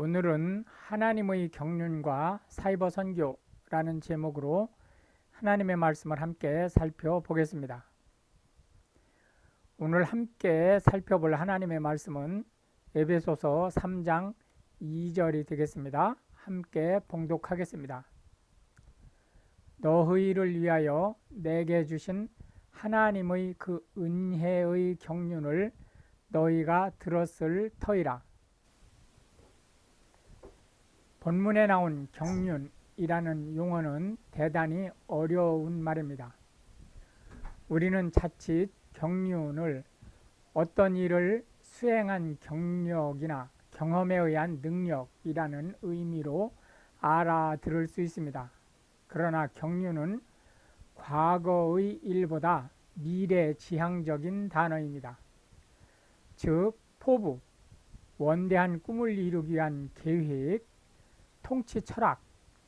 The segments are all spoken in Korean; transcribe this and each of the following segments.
오늘은 하나님의 경륜과 사이버 선교라는 제목으로 하나님의 말씀을 함께 살펴보겠습니다. 오늘 함께 살펴볼 하나님의 말씀은 에베소서 3장 2절이 되겠습니다. 함께 봉독하겠습니다. 너희를 위하여 내게 주신 하나님의 그 은혜의 경륜을 너희가 들었을 터이라. 본문에 나온 경륜이라는 용어는 대단히 어려운 말입니다. 우리는 자칫 경륜을 어떤 일을 수행한 경력이나 경험에 의한 능력이라는 의미로 알아들을 수 있습니다. 그러나 경륜은 과거의 일보다 미래지향적인 단어입니다. 즉, 포부, 원대한 꿈을 이루기 위한 계획, 통치 철학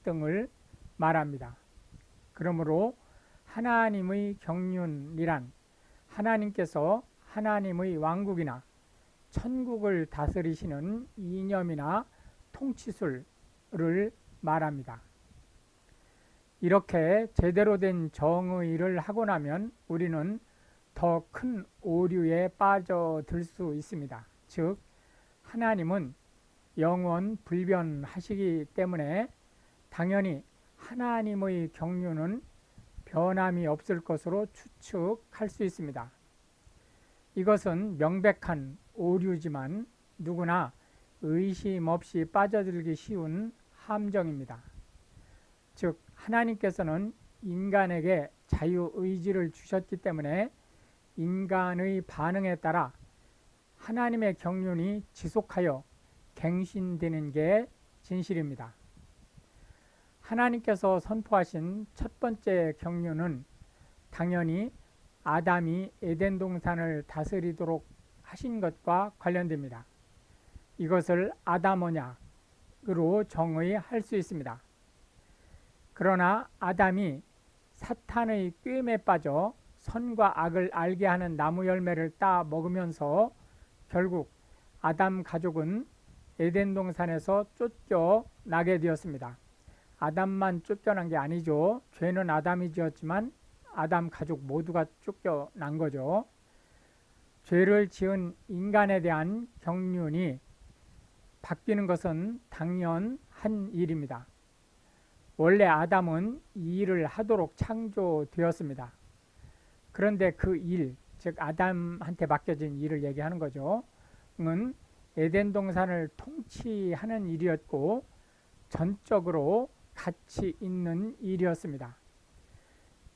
등을 말합니다. 그러므로 하나님의 경륜이란 하나님께서 하나님의 왕국이나 천국을 다스리시는 이념이나 통치술을 말합니다. 이렇게 제대로 된 정의를 하고 나면 우리는 더 큰 오류에 빠져들 수 있습니다. 즉, 하나님은 영원 불변하시기 때문에 당연히 하나님의 경륜은 변함이 없을 것으로 추측할 수 있습니다. 이것은 명백한 오류지만 누구나 의심 없이 빠져들기 쉬운 함정입니다. 즉, 하나님께서는 인간에게 자유의지를 주셨기 때문에 인간의 반응에 따라 하나님의 경륜이 지속하여 갱신되는 게 진실입니다. 하나님께서 선포하신 첫 번째 경륜은 당연히 아담이 에덴 동산을 다스리도록 하신 것과 관련됩니다. 이것을 아담 언약으로 정의할 수 있습니다. 그러나 아담이 사탄의 꾀임에 빠져 선과 악을 알게 하는 나무 열매를 따 먹으면서 결국 아담 가족은 에덴 동산에서 쫓겨나게 되었습니다. 아담만 쫓겨난 게 아니죠. 죄는 아담이 지었지만 아담 가족 모두가 쫓겨난 거죠. 죄를 지은 인간에 대한 경륜이 바뀌는 것은 당연한 일입니다. 원래 아담은 이 일을 하도록 창조되었습니다. 그런데 그 일, 즉 아담한테 맡겨진 일을 얘기하는 거죠. 은 에덴 동산을 통치하는 일이었고 전적으로 가치 있는 일이었습니다.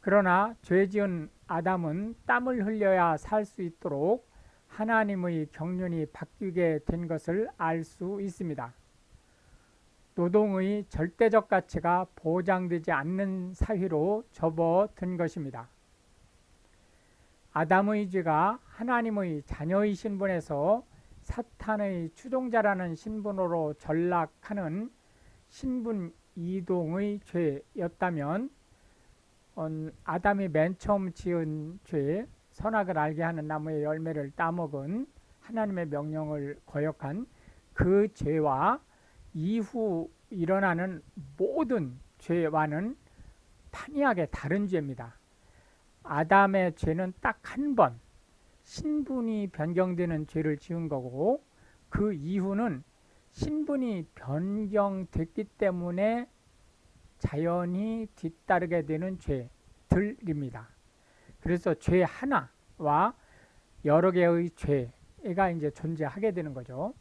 그러나 죄지은 아담은 땀을 흘려야 살 수 있도록 하나님의 경륜이 바뀌게 된 것을 알 수 있습니다. 노동의 절대적 가치가 보장되지 않는 사회로 접어든 것입니다. 아담의 죄가 하나님의 자녀의 신분에서 사탄의 추종자라는 신분으로 전락하는 신분 이동의 죄였다면 아담이 맨 처음 지은 죄, 선악을 알게 하는 나무의 열매를 따먹은 하나님의 명령을 거역한 그 죄와 이후 일어나는 모든 죄와는 판이하게 다른 죄입니다. 아담의 죄는 딱 한 번 신분이 변경되는 죄를 지은 거고 그 이후는 신분이 변경됐기 때문에 자연히 뒤따르게 되는 죄들입니다. 그래서 죄 하나와 여러 개의 죄가 이제 존재하게 되는 거죠.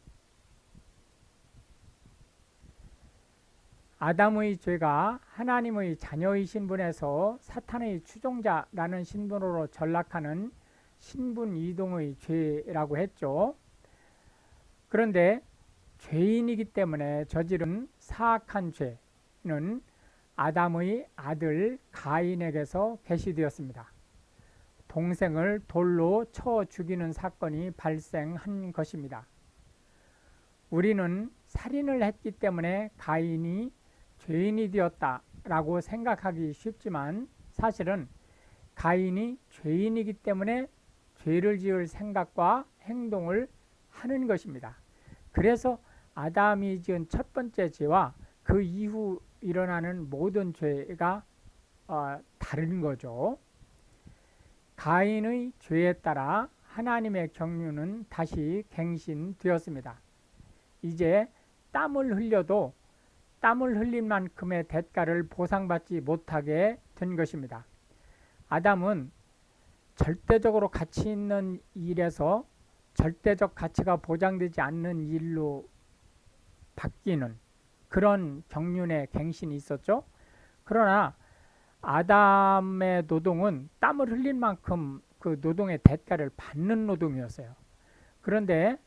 아담의 죄가 하나님의 자녀의 신분에서 사탄의 추종자라는 신분으로 전락하는 신분 이동의 죄라고 했죠. 그런데 죄인이기 때문에 저지른 사악한 죄는 아담의 아들 가인에게서 계시되었습니다. 동생을 돌로 쳐 죽이는 사건이 발생한 것입니다. 우리는 살인을 했기 때문에 가인이 죄인이 되었다라고 생각하기 쉽지만 사실은 가인이 죄인이기 때문에 죄를 지을 생각과 행동을 하는 것입니다. 그래서 아담이 지은 첫 번째 죄와 그 이후 일어나는 모든 죄가 다른 거죠. 가인의 죄에 따라 하나님의 경륜은 다시 갱신되었습니다. 이제 땀을 흘려도 땀을 흘린 만큼의 대가를 보상받지 못하게 된 것입니다. 아담은 절대적으로 가치 있는 일에서 절대적 가치가 보장되지 않는 일로 바뀌는 그런 경륜의 갱신이 있었죠. 그러나 아담의 노동은 땀을 흘린 만큼 그 노동의 대가를 받는 노동이었어요. 그런데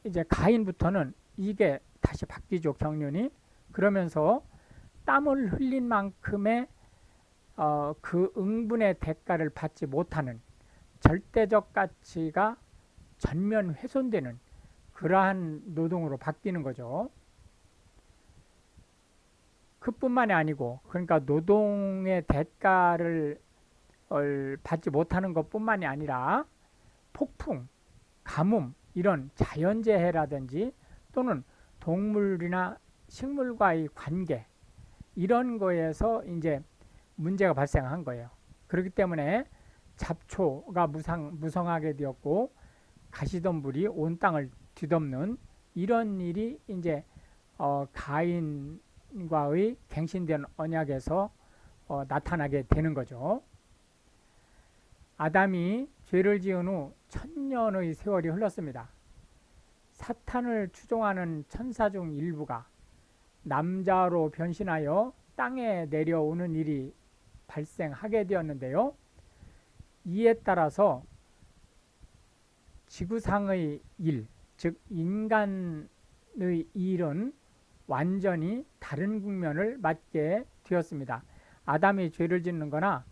이제 가인부터는 이게 다시 바뀌죠, 경륜이. 그러면서 땀을 흘린 만큼의 그 응분의 대가를 받지 못하는 절대적 가치가 전면 훼손되는 그러한 노동으로 바뀌는 거죠. 그뿐만이 아니고, 그러니까 노동의 대가를 받지 못하는 것뿐만이 아니라 폭풍, 가뭄 이런 자연재해라든지 또는 동물이나 식물과의 관계 이런 거에서 이제 문제가 발생한 거예요. 그렇기 때문에 잡초가 무성하게 되었고 가시덤불이 온 땅을 뒤덮는 이런 일이 이제 가인과의 갱신된 언약에서 나타나게 되는 거죠. 아담이 죄를 지은 후 1000년의 세월이 흘렀습니다. 사탄을 추종하는 천사 중 일부가 남자로 변신하여 땅에 내려오는 일이 발생하게 되었는데요. 이에 따라서 지구상의 일, 즉 인간의 일은 완전히 다른 국면을 맞게 되었습니다. 아담이 죄를 짓는 거나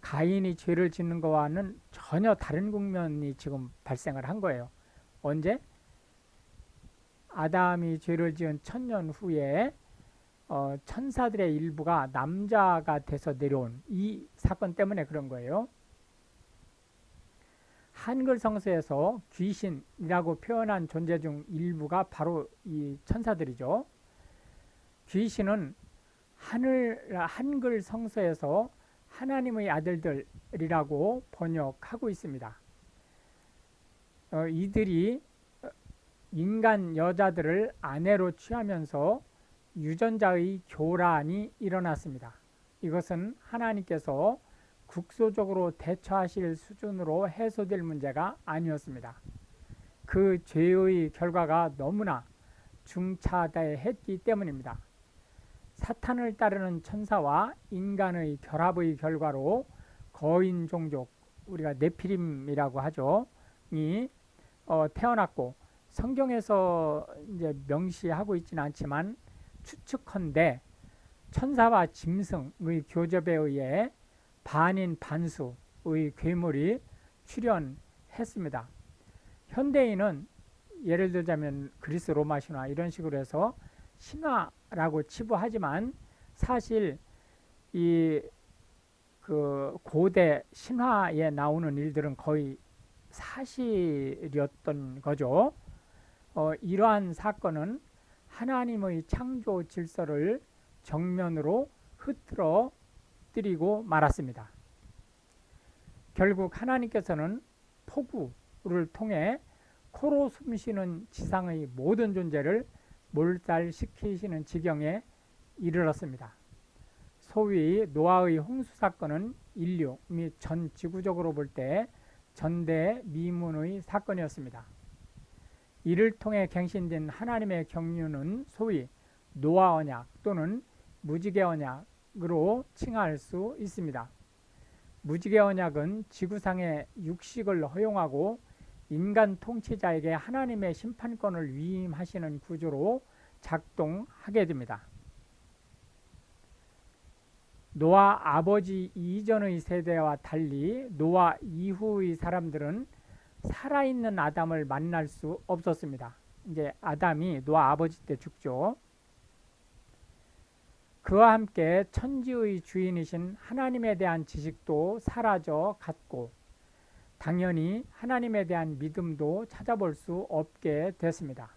가인이 죄를 짓는 거와는 전혀 다른 국면이 지금 발생을 한 거예요. 언제? 아담이 죄를 지은 1000년 후에 천사들의 일부가 남자가 돼서 내려온 이 사건 때문에 그런 거예요. 한글 성서에서 귀신이라고 표현한 존재 중 일부가 바로 이 천사들이죠. 귀신은 한글 성서에서 하나님의 아들들이라고 번역하고 있습니다. 이들이 인간 여자들을 아내로 취하면서 유전자의 교란이 일어났습니다. 이것은 하나님께서 국소적으로 대처하실 수준으로 해소될 문제가 아니었습니다. 그 죄의 결과가 너무나 중차대했기 때문입니다. 사탄을 따르는 천사와 인간의 결합의 결과로 거인 종족, 우리가 네피림이라고 하죠, 이 태어났고, 성경에서 이제 명시하고 있지는 않지만 추측컨대 천사와 짐승의 교접에 의해 반인 반수의 괴물이 출현했습니다. 현대인은 예를 들자면 그리스 로마 신화 이런 식으로 해서 신화라고 치부하지만 사실 이 그 고대 신화에 나오는 일들은 거의 사실이었던 거죠. 이러한 사건은 하나님의 창조 질서를 정면으로 흐트러뜨리고 말았습니다. 결국 하나님께서는 폭우를 통해 코로 숨쉬는 지상의 모든 존재를 몰살시키시는 지경에 이르렀습니다. 소위 노아의 홍수 사건은 인류 및 전 지구적으로 볼 때 전대미문의 사건이었습니다. 이를 통해 갱신된 하나님의 경륜은 소위 노아 언약 또는 무지개 언약으로 칭할 수 있습니다. 무지개 언약은 지구상의 육식을 허용하고 인간 통치자에게 하나님의 심판권을 위임하시는 구조로 작동하게 됩니다. 노아 아버지 이전의 세대와 달리 노아 이후의 사람들은 살아있는 아담을 만날 수 없었습니다. 이제 아담이 노아 아버지 때 죽죠. 그와 함께 천지의 주인이신 하나님에 대한 지식도 사라져 갔고 당연히 하나님에 대한 믿음도 찾아볼 수 없게 됐습니다.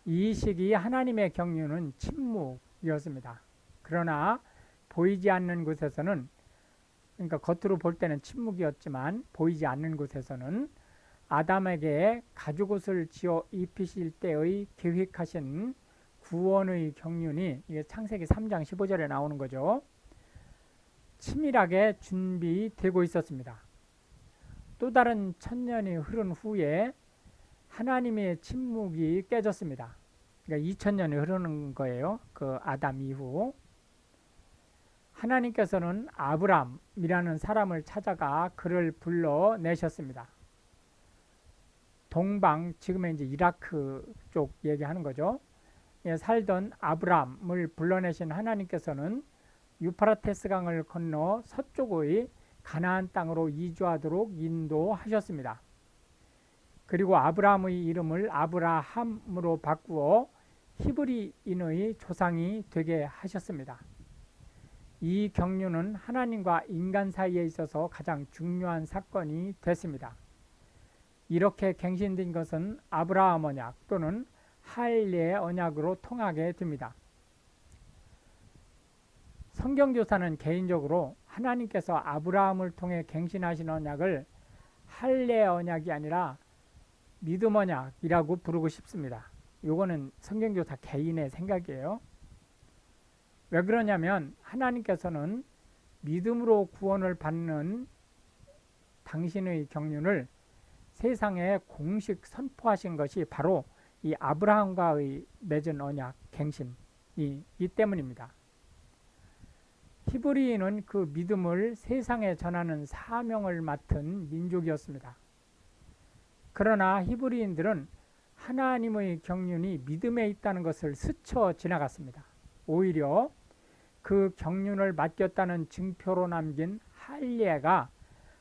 이 시기 하나님의 경륜은 침묵이었습니다. 그러나 보이지 않는 곳에서는, 그러니까 겉으로 볼 때는 침묵이었지만 보이지 않는 곳에서는 아담에게 가죽옷을 지어 입히실 때의 계획하신 구원의 경륜이, 이게 창세기 3장 15절에 나오는 거죠. 치밀하게 준비되고 있었습니다. 또 다른 1000년이 흐른 후에 하나님의 침묵이 깨졌습니다. 그러니까 2000년이 흐르는 거예요. 그 아담 이후. 하나님께서는 아브람이라는 사람을 찾아가 그를 불러내셨습니다. 동방, 지금의 이제 이라크 쪽 얘기하는 거죠. 살던 아브람을 불러내신 하나님께서는 유프라테스 강을 건너 서쪽의 가나안 땅으로 이주하도록 인도하셨습니다. 그리고 아브람의 이름을 아브라함으로 바꾸어 히브리인의 조상이 되게 하셨습니다. 이 경륜은 하나님과 인간 사이에 있어서 가장 중요한 사건이 됐습니다. 이렇게 갱신된 것은 아브라함 언약 또는 할례 언약으로 통하게 됩니다. 성경교사는 개인적으로 하나님께서 아브라함을 통해 갱신하신 언약을 할례 언약이 아니라 믿음 언약이라고 부르고 싶습니다. 요거는 성경교사 개인의 생각이에요. 왜 그러냐면 하나님께서는 믿음으로 구원을 받는 당신의 경륜을 세상에 공식 선포하신 것이 바로 이 아브라함과의 맺은 언약 갱신이기 때문입니다. 히브리인은 그 믿음을 세상에 전하는 사명을 맡은 민족이었습니다. 그러나 히브리인들은 하나님의 경륜이 믿음에 있다는 것을 스쳐 지나갔습니다. 오히려 그 경륜을 맡겼다는 증표로 남긴 할례가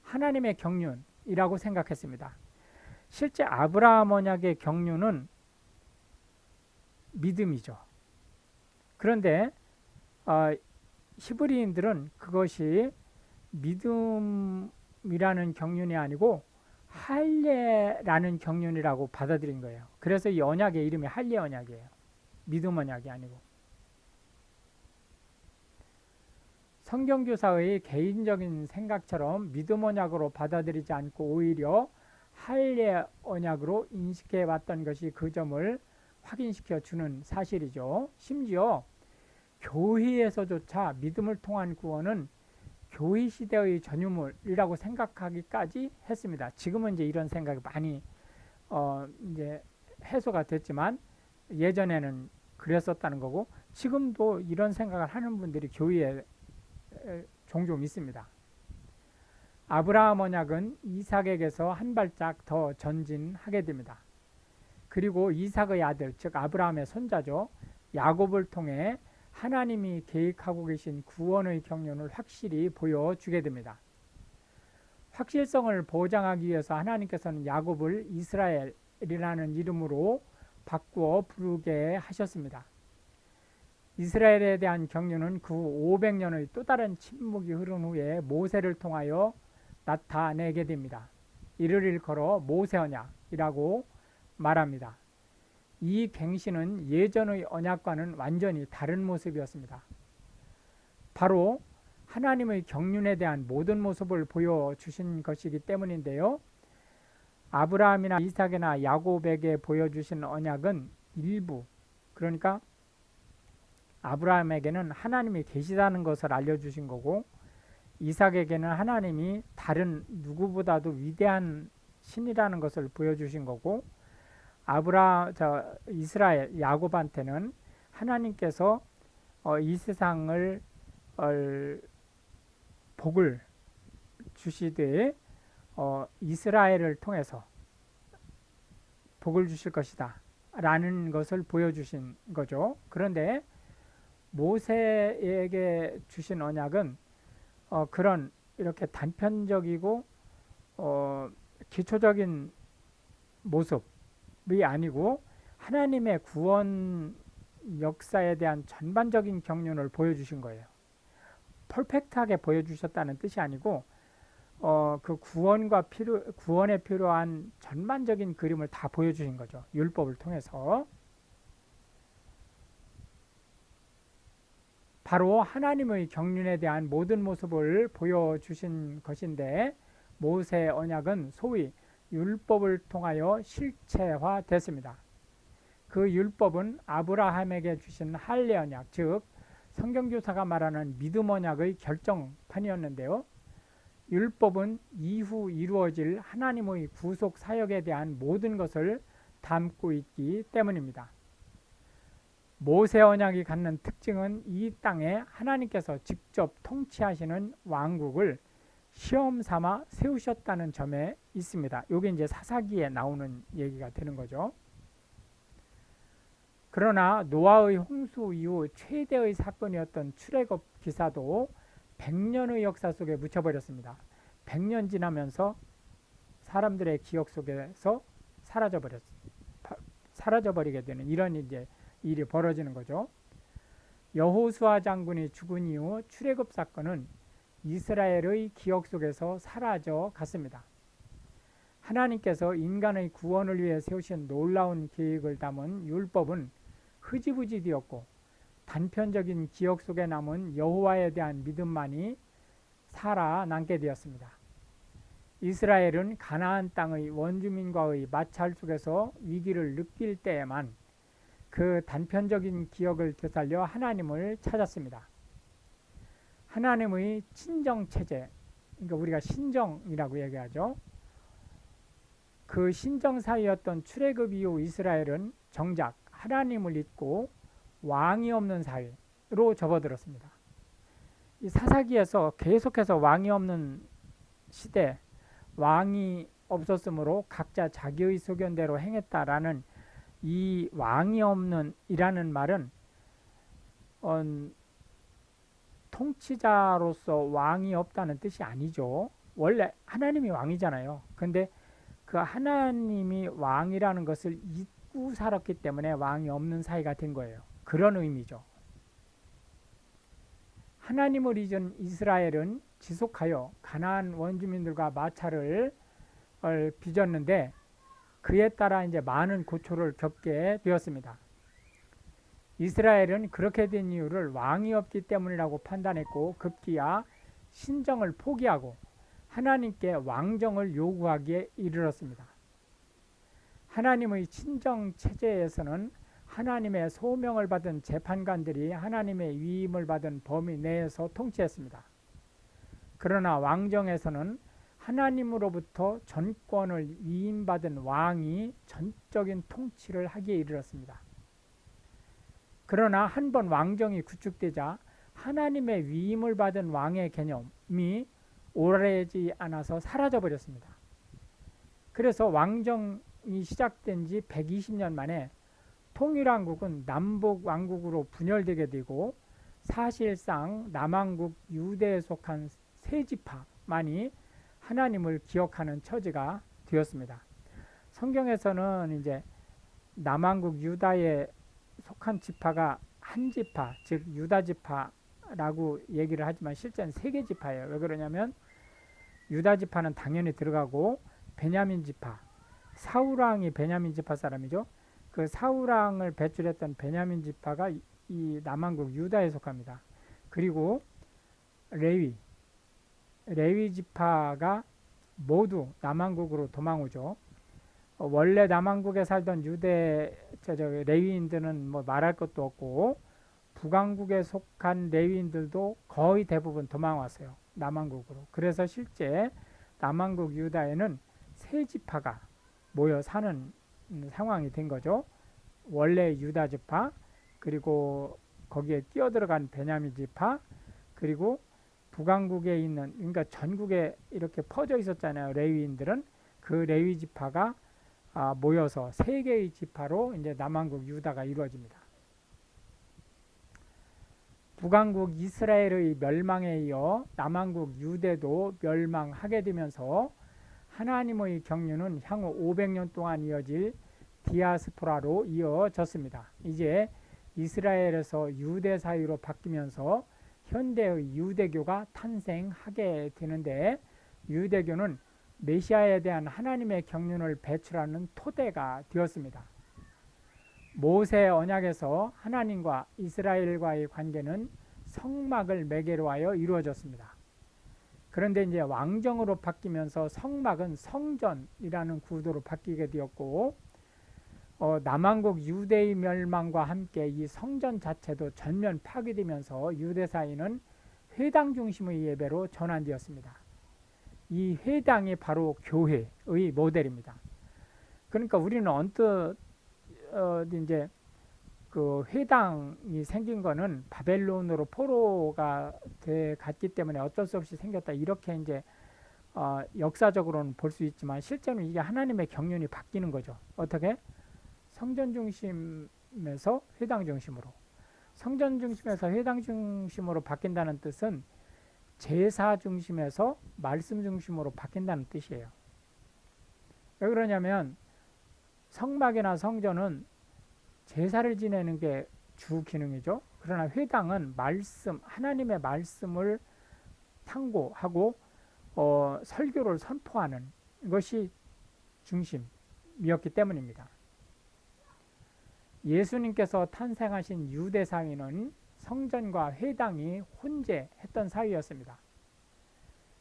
하나님의 경륜이라고 생각했습니다. 실제 아브라함 언약의 경륜은 믿음이죠. 그런데 히브리인들은 그것이 믿음이라는 경륜이 아니고 할례라는 경륜이라고 받아들인 거예요. 그래서 이 언약의 이름이 할례 언약이에요. 믿음 언약이 아니고. 성경교사의 개인적인 생각처럼 믿음 언약으로 받아들이지 않고 오히려 할례 언약으로 인식해 왔던 것이 그 점을 확인시켜 주는 사실이죠. 심지어 교회에서조차 믿음을 통한 구원은 교회 시대의 전유물이라고 생각하기까지 했습니다. 지금은 이제 이런 생각이 많이 이제 해소가 됐지만 예전에는 그랬었다는 거고, 지금도 이런 생각을 하는 분들이 교회에 종종 있습니다. 아브라함 언약은 이삭에게서 한 발짝 더 전진하게 됩니다. 그리고 이삭의 아들, 즉 아브라함의 손자죠, 야곱을 통해 하나님이 계획하고 계신 구원의 경륜을 확실히 보여주게 됩니다. 확실성을 보장하기 위해서 하나님께서는 야곱을 이스라엘이라는 이름으로 바꾸어 부르게 하셨습니다. 이스라엘에 대한 경륜은 그 500년의 또 다른 침묵이 흐른 후에 모세를 통하여 나타내게 됩니다. 이를 일컬어 모세 언약이라고 말합니다. 이 갱신은 예전의 언약과는 완전히 다른 모습이었습니다. 바로 하나님의 경륜에 대한 모든 모습을 보여주신 것이기 때문인데요. 아브라함이나 이삭이나 야곱에게 보여주신 언약은 일부, 그러니까 아브라함에게는 하나님이 계시다는 것을 알려주신 거고, 이삭에게는 하나님이 다른 누구보다도 위대한 신이라는 것을 보여주신 거고, 이스라엘 야곱한테는 하나님께서 이 세상을 복을 주시되 이스라엘을 통해서 복을 주실 것이다 라는 것을 보여주신 거죠. 그런데 모세에게 주신 언약은 그런 이렇게 단편적이고 기초적인 모습이 아니고 하나님의 구원 역사에 대한 전반적인 경륜을 보여주신 거예요. 퍼펙트하게 보여주셨다는 뜻이 아니고 그 구원에 필요한 전반적인 그림을 다 보여주신 거죠. 율법을 통해서. 바로 하나님의 경륜에 대한 모든 모습을 보여주신 것인데 모세 언약은 소위 율법을 통하여 실체화됐습니다. 그 율법은 아브라함에게 주신 할례 언약, 즉 성경교사가 말하는 믿음 언약의 결정판이었는데요. 율법은 이후 이루어질 하나님의 구속 사역에 대한 모든 것을 담고 있기 때문입니다. 모세 언약이 갖는 특징은 이 땅에 하나님께서 직접 통치하시는 왕국을 시험 삼아 세우셨다는 점에 있습니다. 이게 이제 사사기에 나오는 얘기가 되는 거죠. 그러나 노아의 홍수 이후 최대의 사건이었던 출애굽 기사도 100년의 역사 속에 묻혀버렸습니다. 100년 지나면서 사람들의 기억 속에서 사라져버리게 되는 이런 이제 일이 벌어지는 거죠. 여호수아 장군이 죽은 이후 출애굽 사건은 이스라엘의 기억 속에서 사라져 갔습니다. 하나님께서 인간의 구원을 위해 세우신 놀라운 계획을 담은 율법은 흐지부지 되었고 단편적인 기억 속에 남은 여호와에 대한 믿음만이 살아남게 되었습니다. 이스라엘은 가나안 땅의 원주민과의 마찰 속에서 위기를 느낄 때에만 그 단편적인 기억을 되살려 하나님을 찾았습니다. 하나님의 친정체제, 그러니까 우리가 신정이라고 얘기하죠. 그 신정 사회였던 출애굽 이후 이스라엘은 정작 하나님을 잊고 왕이 없는 사회로 접어들었습니다. 이 사사기에서 계속해서 왕이 없는 시대, 왕이 없었으므로 각자 자기의 소견대로 행했다라는 이 왕이 없는 이라는 말은 통치자로서 왕이 없다는 뜻이 아니죠. 원래 하나님이 왕이잖아요. 근데 그 하나님이 왕이라는 것을 잊고 살았기 때문에 왕이 없는 사이가 된 거예요. 그런 의미죠. 하나님을 잊은 이스라엘은 지속하여 가나안 원주민들과 마찰을 빚었는데 그에 따라 이제 많은 고초를 겪게 되었습니다. 이스라엘은 그렇게 된 이유를 왕이 없기 때문이라고 판단했고 급기야 신정을 포기하고 하나님께 왕정을 요구하기에 이르렀습니다. 하나님의 친정 체제에서는 하나님의 소명을 받은 재판관들이 하나님의 위임을 받은 범위 내에서 통치했습니다. 그러나 왕정에서는 하나님으로부터 전권을 위임받은 왕이 전적인 통치를 하기에 이르렀습니다. 그러나 한번 왕정이 구축되자 하나님의 위임을 받은 왕의 개념이 오래지 않아서 사라져버렸습니다. 그래서 왕정이 시작된 지 120년 만에 통일왕국은 남북왕국으로 분열되게 되고 사실상 남왕국 유대에 속한 세 지파만이 하나님을 기억하는 처지가 되었습니다. 성경에서는 이제 남왕국 유다에 속한 지파가 한 지파, 즉 유다 지파라고 얘기를 하지만 실제는 세 개 지파예요. 왜 그러냐면 유다 지파는 당연히 들어가고 베냐민 지파, 사울 왕이 베냐민 지파 사람이죠. 그 사울 왕을 배출했던 베냐민 지파가 이 남왕국 유다에 속합니다. 그리고 레위 지파가 모두 남왕국으로 도망오죠. 원래 남왕국에 살던 레위인들은 뭐 말할 것도 없고 북왕국에 속한 레위인들도 거의 대부분 도망왔어요. 남왕국으로. 그래서 실제 남왕국 유다에는 세 지파가 모여 사는 상황이 된 거죠. 원래 유다 지파, 그리고 거기에 끼어들어간 베냐민 지파, 그리고 북왕국에 있는, 그러니까 전국에 이렇게 퍼져 있었잖아요. 레위인들은. 그 레위 지파가 모여서 세 개의 지파로 이제 남왕국 유다가 이루어집니다. 북왕국 이스라엘의 멸망에 이어 남왕국 유대도 멸망하게 되면서 하나님의 경륜은 향후 500년 동안 이어질 디아스포라로 이어졌습니다. 이제 이스라엘에서 유대 사회로 바뀌면서 현대의 유대교가 탄생하게 되는데 유대교는 메시아에 대한 하나님의 경륜을 배출하는 토대가 되었습니다. 모세 언약에서 하나님과 이스라엘과의 관계는 성막을 매개로 하여 이루어졌습니다. 그런데 이제 왕정으로 바뀌면서 성막은 성전이라는 구도로 바뀌게 되었고, 남왕국 유대의 멸망과 함께 이 성전 자체도 전면 파괴되면서 유대사회는 회당 중심의 예배로 전환되었습니다. 이 회당이 바로 교회의 모델입니다. 그러니까 우리는 언뜻 이제 그 회당이 생긴 거는 바벨론으로 포로가 돼 갔기 때문에 어쩔 수 없이 생겼다, 이렇게 이제 역사적으로는 볼 수 있지만, 실제로는 이게 하나님의 경륜이 바뀌는 거죠. 어떻게? 성전 중심에서 회당 중심으로, 성전 중심에서 회당 중심으로 바뀐다는 뜻은 제사 중심에서 말씀 중심으로 바뀐다는 뜻이에요. 왜 그러냐면 성막이나 성전은 제사를 지내는 게 주 기능이죠. 그러나 회당은 말씀, 하나님의 말씀을 탐구하고 설교를 선포하는 것이 중심이었기 때문입니다. 예수님께서 탄생하신 유대 사회는 성전과 회당이 혼재했던 사회였습니다.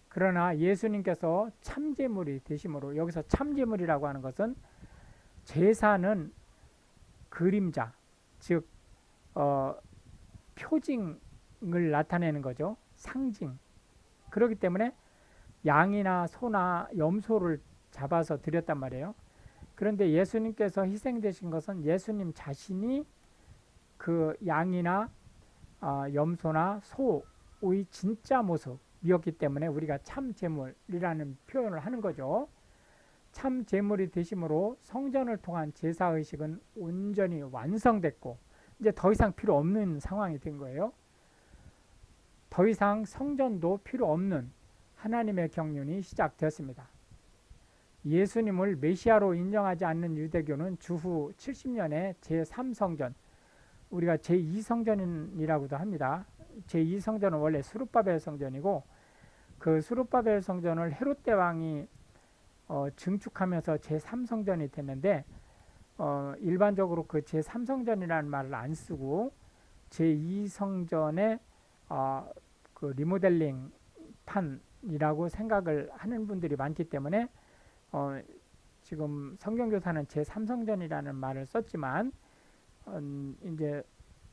그러나 예수님께서 참제물이 되심으로, 여기서 참제물이라고 하는 것은 제사는 그림자, 즉 표징을 나타내는 거죠. 상징. 그렇기 때문에 양이나 소나 염소를 잡아서 드렸단 말이에요. 그런데 예수님께서 희생되신 것은 예수님 자신이 그 양이나 염소나 소의 진짜 모습이었기 때문에 우리가 참제물이라는 표현을 하는 거죠. 참제물이 되심으로 성전을 통한 제사의식은 온전히 완성됐고, 이제 더 이상 필요 없는 상황이 된 거예요. 더 이상 성전도 필요 없는 하나님의 경륜이 시작되었습니다. 예수님을 메시아로 인정하지 않는 유대교는 주후 70년에 제3성전, 우리가 제2성전이라고도 합니다. 제2성전은 원래 스룹바벨 성전이고, 그 스룹바벨 성전을 헤롯 대왕이 증축하면서 제3성전이 됐는데, 일반적으로 그 제3성전이라는 말을 안 쓰고 제2성전의 그 리모델링 판이라고 생각을 하는 분들이 많기 때문에 지금 성경교사는 제3성전이라는 말을 썼지만, 이제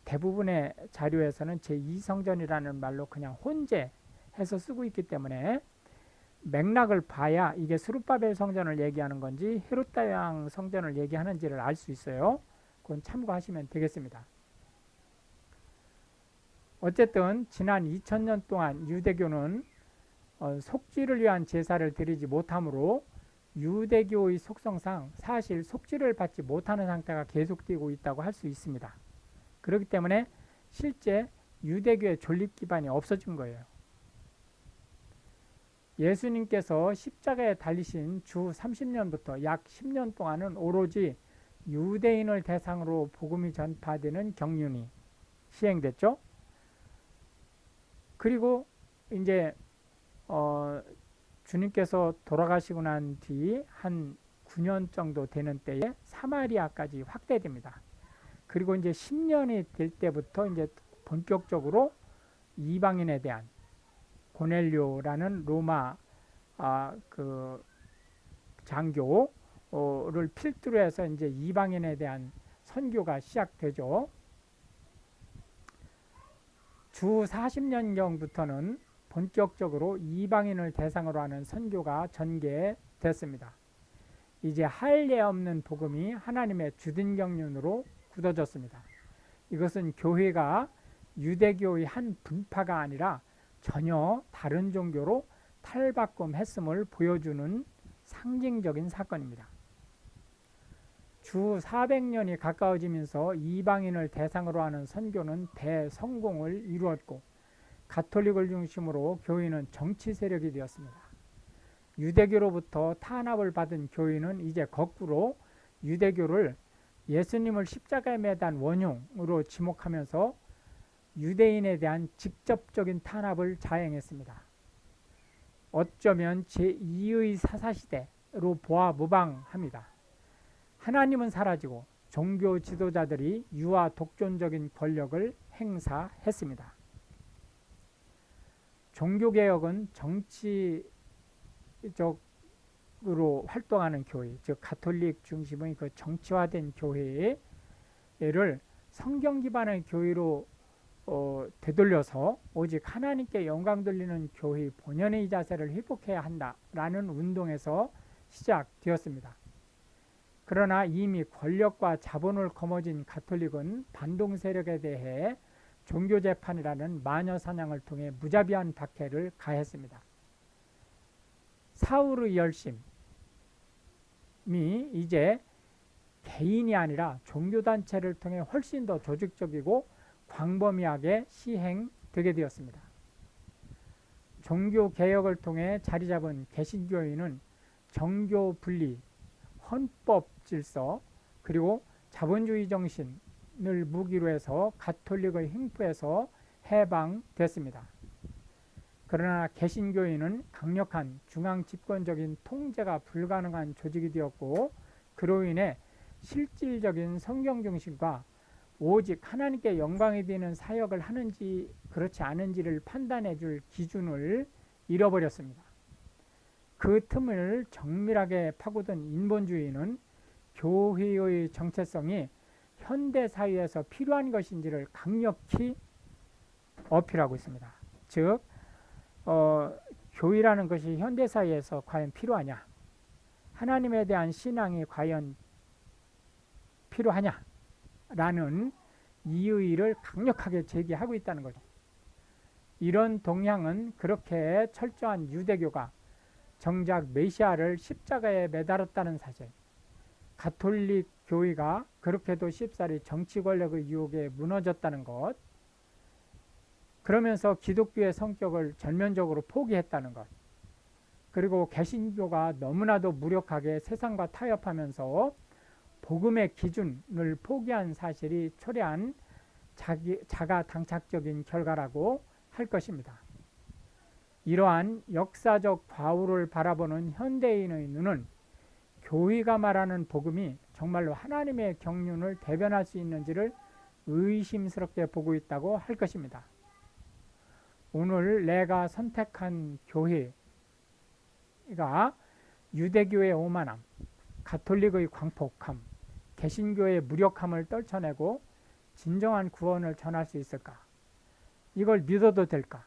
대부분의 자료에서는 제2성전이라는 말로 그냥 혼재해서 쓰고 있기 때문에 맥락을 봐야 이게 스룹바벨 성전을 얘기하는 건지 헤롯 대왕 성전을 얘기하는지를 알 수 있어요. 그건 참고하시면 되겠습니다. 어쨌든 지난 2000년 동안 유대교는 속죄를 위한 제사를 드리지 못하므로 유대교의 속성상 사실 속죄를 받지 못하는 상태가 계속되고 있다고 할 수 있습니다. 그렇기 때문에 실제 유대교의 존립 기반이 없어진 거예요. 예수님께서 십자가에 달리신 주 30년부터 약 10년 동안은 오로지 유대인을 대상으로 복음이 전파되는 경륜이 시행됐죠. 그리고 이제 주님께서 돌아가시고 난 뒤 한 9년 정도 되는 때에 사마리아까지 확대됩니다. 그리고 이제 10년이 될 때부터 이제 본격적으로 이방인에 대한, 고넬료라는 로마 그 장교를 필두로 해서 이제 이방인에 대한 선교가 시작되죠. 주 40년경부터는 본격적으로 이방인을 대상으로 하는 선교가 전개됐습니다. 이제 할례 없는 복음이 하나님의 주된 경륜으로 굳어졌습니다. 이것은 교회가 유대교의 한 분파가 아니라 전혀 다른 종교로 탈바꿈했음을 보여주는 상징적인 사건입니다. 주 400년이 가까워지면서 이방인을 대상으로 하는 선교는 대성공을 이루었고, 가톨릭을 중심으로 교회는 정치 세력이 되었습니다. 유대교로부터 탄압을 받은 교회는 이제 거꾸로 유대교를 예수님을 십자가에 매단 원흉으로 지목하면서 유대인에 대한 직접적인 탄압을 자행했습니다. 어쩌면 제2의 사사시대로 보아 무방합니다. 하나님은 사라지고 종교 지도자들이 유아 독존적인 권력을 행사했습니다. 종교개혁은 정치적으로 활동하는 교회, 즉 가톨릭 중심의 그 정치화된 교회를 성경 기반의 교회로 되돌려서 오직 하나님께 영광 돌리는 교회의 본연의 자세를 회복해야 한다라는 운동에서 시작되었습니다. 그러나 이미 권력과 자본을 거머쥔 가톨릭은 반동 세력에 대해 종교재판이라는 마녀 사냥을 통해 무자비한 박해를 가했습니다. 사울의 열심이 이제 개인이 아니라 종교단체를 통해 훨씬 더 조직적이고 광범위하게 시행되게 되었습니다. 종교개혁을 통해 자리잡은 개신교회는 정교분리, 헌법질서, 그리고 자본주의 정신을 무기로 해서 가톨릭의 횡포에서 해방됐습니다. 그러나 개신교회는 강력한 중앙집권적인 통제가 불가능한 조직이 되었고, 그로 인해 실질적인 성경 중심과 오직 하나님께 영광이 되는 사역을 하는지 그렇지 않은지를 판단해 줄 기준을 잃어버렸습니다. 그 틈을 정밀하게 파고든 인본주의는 교회의 정체성이 현대사회에서 필요한 것인지를 강력히 어필하고 있습니다. 즉 교회라는 것이 현대사회에서 과연 필요하냐, 하나님에 대한 신앙이 과연 필요하냐라는 이의를 강력하게 제기하고 있다는 거죠. 이런 동향은 그렇게 철저한 유대교가 정작 메시아를 십자가에 매달았다는 사실, 가톨릭 교회가 그렇게도 쉽사리 정치 권력의 유혹에 무너졌다는 것, 그러면서 기독교의 성격을 전면적으로 포기했다는 것, 그리고 개신교가 너무나도 무력하게 세상과 타협하면서 복음의 기준을 포기한 사실이 초래한 자가당착적인 결과라고 할 것입니다. 이러한 역사적 과오를 바라보는 현대인의 눈은 교회가 말하는 복음이 정말로 하나님의 경륜을 대변할 수 있는지를 의심스럽게 보고 있다고 할 것입니다. 오늘 내가 선택한 교회가 유대교의 오만함, 가톨릭의 광폭함, 개신교의 무력함을 떨쳐내고 진정한 구원을 전할 수 있을까? 이걸 믿어도 될까?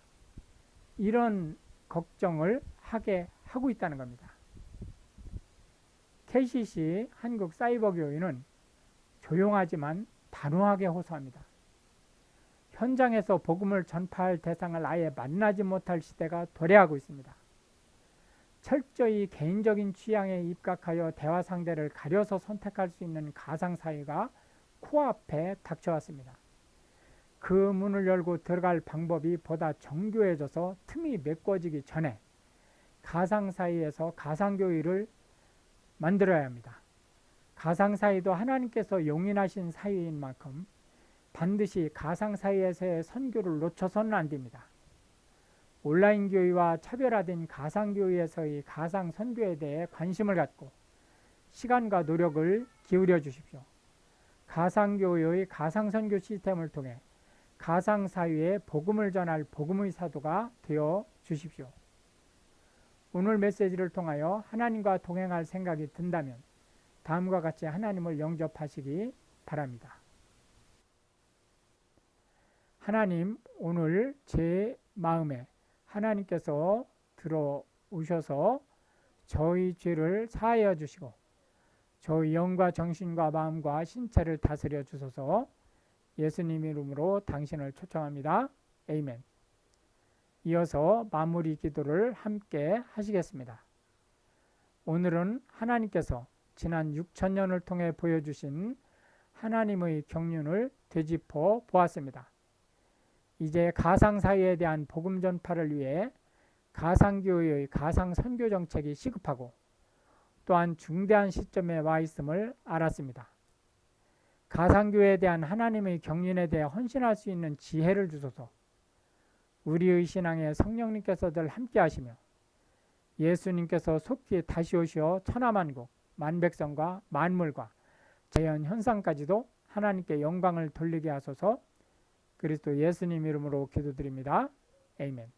이런 걱정을 하게 하고 있다는 겁니다. KCC 한국사이버교회는 조용하지만 단호하게 호소합니다. 현장에서 복음을 전파할 대상을 아예 만나지 못할 시대가 도래하고 있습니다. 철저히 개인적인 취향에 입각하여 대화 상대를 가려서 선택할 수 있는 가상사회가 코앞에 닥쳐왔습니다. 그 문을 열고 들어갈 방법이 보다 정교해져서 틈이 메꿔지기 전에 가상사회에서 가상교회를 만들어야 합니다. 가상사회도 하나님께서 용인하신 사회인 만큼 반드시 가상사회에서의 선교를 놓쳐서는 안 됩니다. 온라인 교회와 차별화된 가상교회에서의 가상선교에 대해 관심을 갖고 시간과 노력을 기울여 주십시오. 가상교회의 가상선교 시스템을 통해 가상사회에 복음을 전할 복음의 사도가 되어 주십시오. 오늘 메시지를 통하여 하나님과 동행할 생각이 든다면 다음과 같이 하나님을 영접하시기 바랍니다. 하나님, 오늘 제 마음에 하나님께서 들어오셔서 저희 죄를 사하여 주시고 저희 영과 정신과 마음과 신체를 다스려 주소서. 예수님 이름으로 당신을 초청합니다. 아멘. 이어서 마무리 기도를 함께 하시겠습니다. 오늘은 하나님께서 지난 6,000년을 통해 보여주신 하나님의 경륜을 되짚어 보았습니다. 이제 가상사회에 대한 복음 전파를 위해 가상교회의 가상선교 정책이 시급하고 또한 중대한 시점에 와 있음을 알았습니다. 가상교회에 대한 하나님의 경륜에 대해 헌신할 수 있는 지혜를 주소서. 우리의 신앙에 성령님께서들 함께 하시며 예수님께서 속히 다시 오시어 천하만국, 만백성과 만물과 자연 현상까지도 하나님께 영광을 돌리게 하소서. 그리스도 예수님 이름으로 기도드립니다. 아멘.